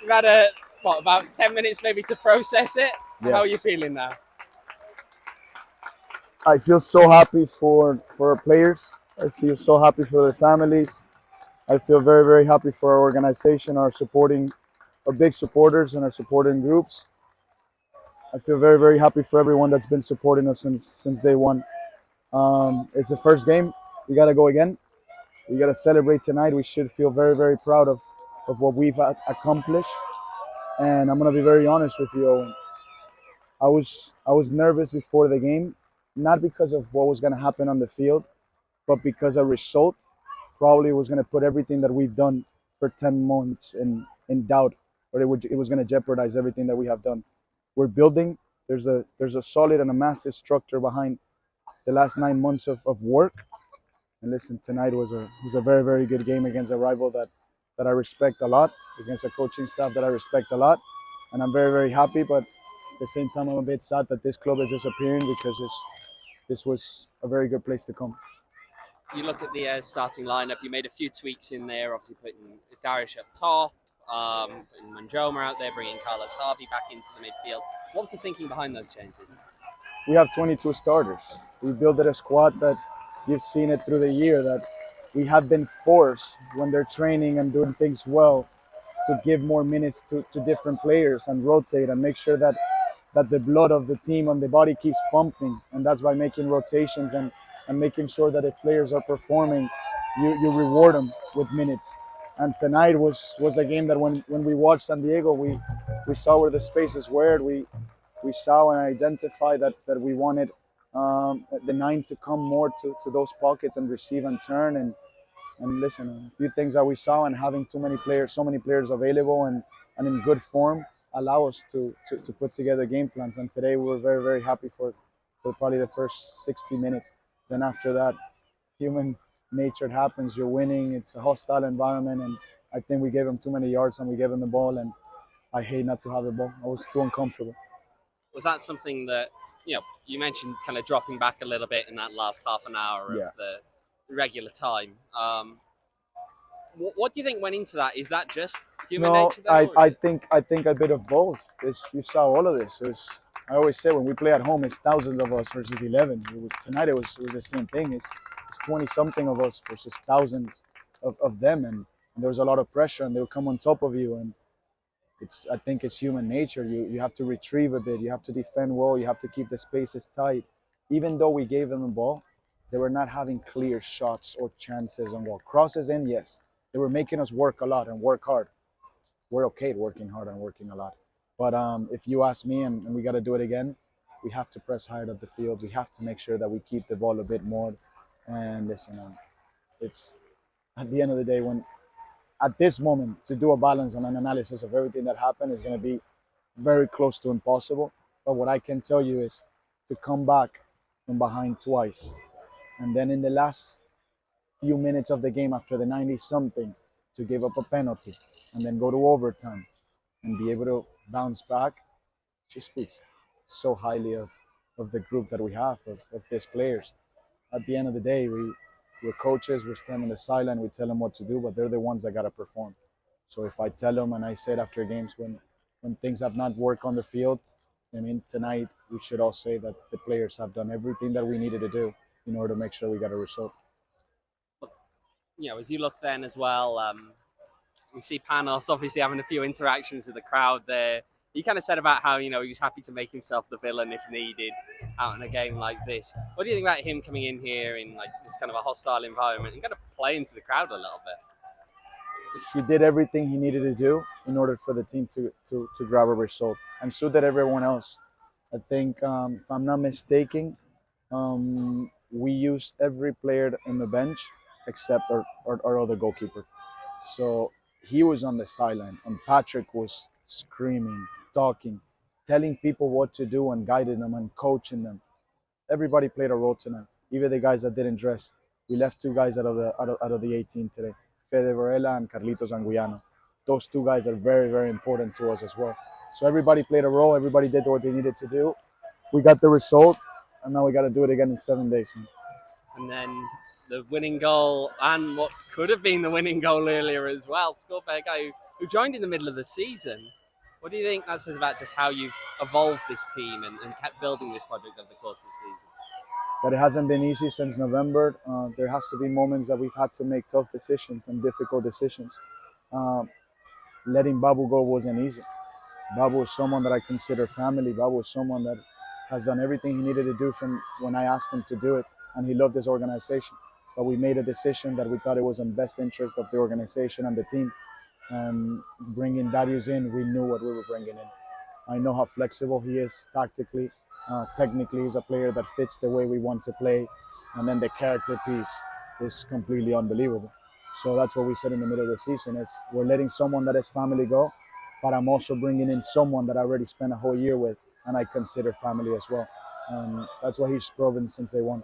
You've had about 10 minutes maybe to process it. Yes. How are you feeling now? I feel so happy for our players. I feel so happy for their families. I feel very, very happy for our organization, our big supporters and our supporting groups. I feel very, very happy for everyone that's been supporting us since day one. It's the first game. We got to go again. We got to celebrate tonight. We should feel very, very proud of what we've accomplished. And I'm gonna be very honest with you, Owen. I was nervous before the game, not because of what was gonna happen on the field, but because a result probably was gonna put everything that we've done for 10 months in doubt, or it was gonna jeopardize everything that we have done. We're building. There's a solid and a massive structure behind the last 9 months of work. And listen, tonight was a very, very good game against a rival that I respect a lot, against a coaching staff that I respect a lot. And I'm very, very happy, but at the same time, I'm a bit sad that this club is disappearing because this was a very good place to come. You look at the starting lineup, you made a few tweaks in there, obviously putting Darius up top, putting Manjoma out there, bringing Carlos Harvey back into the midfield. What's the thinking behind those changes? We have 22 starters. We built a squad that you've seen it through the year, that we have been forced when they're training and doing things well to give more minutes to different players and rotate and make sure that the blood of the team and the body keeps pumping. And that's by making rotations and making sure that if players are performing, you reward them with minutes. And tonight was a game that when we watched San Diego, we saw where the spaces were. We saw and identified that we wanted the nine to come more to those pockets and receive and turn. And listen, a few things that we saw, and having so many players available and in good form allow us to put together game plans. And today we were very, very happy for probably the first 60 minutes. Then after that, human nature happens. You're winning. It's a hostile environment, and I think we gave them too many yards and we gave them the ball. And I hate not to have the ball. I was too uncomfortable. Was that something that you mentioned, kind of dropping back a little bit in that last half an hour of the regular time? What do you think went into that? Is that just human nature? I think a bit of both. You saw all of this. I always say when we play at home, it's thousands of us versus 11. Tonight. It was the same thing. It's 20 something of us versus thousands of them, and there was a lot of pressure, and they'll come on top of you. And I think it's human nature. You have to retrieve a bit. You have to defend well. You have to keep the spaces tight. Even though we gave them the ball, they were not having clear shots or chances on goal. Crosses in, yes. They were making us work a lot and work hard. We're okay at working hard and working a lot. But if you ask me, and we got to do it again, we have to press hard up the field. We have to make sure that we keep the ball a bit more. And listen, it's at the end of the day, when at this moment to do a balance and an analysis of everything that happened is going to be very close to impossible. But what I can tell you is to come back from behind twice, and then in the last few minutes of the game after the 90 something to give up a penalty and then go to overtime and be able to bounce back, she speaks so highly of the group that we have, of these players. At the end of the day, we're coaches, we're standing on the sideline, we tell them what to do, but they're the ones that got to perform. So if I tell them, and I said after games when things have not worked on the field, I mean, tonight we should all say that the players have done everything that we needed to do in order to make sure we got a result. As you look then as well, we see Panos obviously having a few interactions with the crowd there. He kind of said about how, he was happy to make himself the villain if needed out in a game like this. What do you think about him coming in here in like this kind of a hostile environment and kind of play into the crowd a little bit? He did everything he needed to do in order for the team to grab a result. And so did everyone else. I think, if I'm not mistaken, we used every player in the bench except our other goalkeeper. So he was on the sideline, and Patrick was screaming, talking, telling people what to do and guiding them and coaching them. Everybody played a role tonight, even the guys that didn't dress. We left two guys out of the 18 today, Fede Varela and Carlitos Anguiano. Those two guys are very, very important to us as well. So everybody played a role. Everybody did what they needed to do. We got the result, and now we got to do it again in 7 days. Man. And then the winning goal, and what could have been the winning goal earlier as well, scored by a guy who who joined in the middle of the season. What do you think that says about just how you've evolved this team and kept building this project over the course of the season? That it hasn't been easy since November. There has to be moments that we've had to make tough decisions and difficult decisions. Um, Letting Babu go wasn't easy. Babu is someone that I consider family. Babu is someone that has done everything he needed to do from when I asked him to do it, and he loved this organization. But we made a decision that we thought it was in best interest of the organization and the team. And bringing Darius in, we knew what we were bringing in. I know how flexible he is tactically. Technically, he's a player that fits the way we want to play. And then the character piece is completely unbelievable. So that's what we said in the middle of the season is we're letting someone that is family go, but I'm also bringing in someone that I already spent a whole year with, and I consider family as well. And that's what he's proven since day one.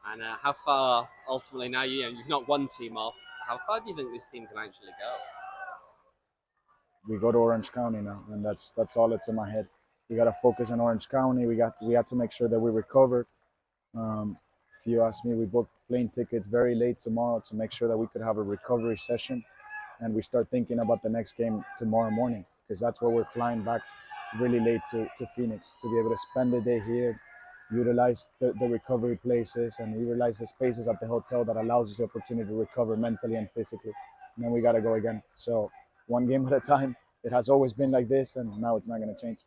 And how far ultimately now you've knocked one team off? How far do you think this team can actually go? We go to Orange County now, and that's all that's in my head. We got to focus on Orange County. We had to make sure that we recovered. If you ask me, we booked plane tickets very late tomorrow to make sure that we could have a recovery session, and we start thinking about the next game tomorrow morning because that's where we're flying back really late to Phoenix to be able to spend the day here, utilize the recovery places, and utilize the spaces at the hotel that allows us the opportunity to recover mentally and physically. And then we got to go again. So one game at a time. It has always been like this, and now it's not going to change.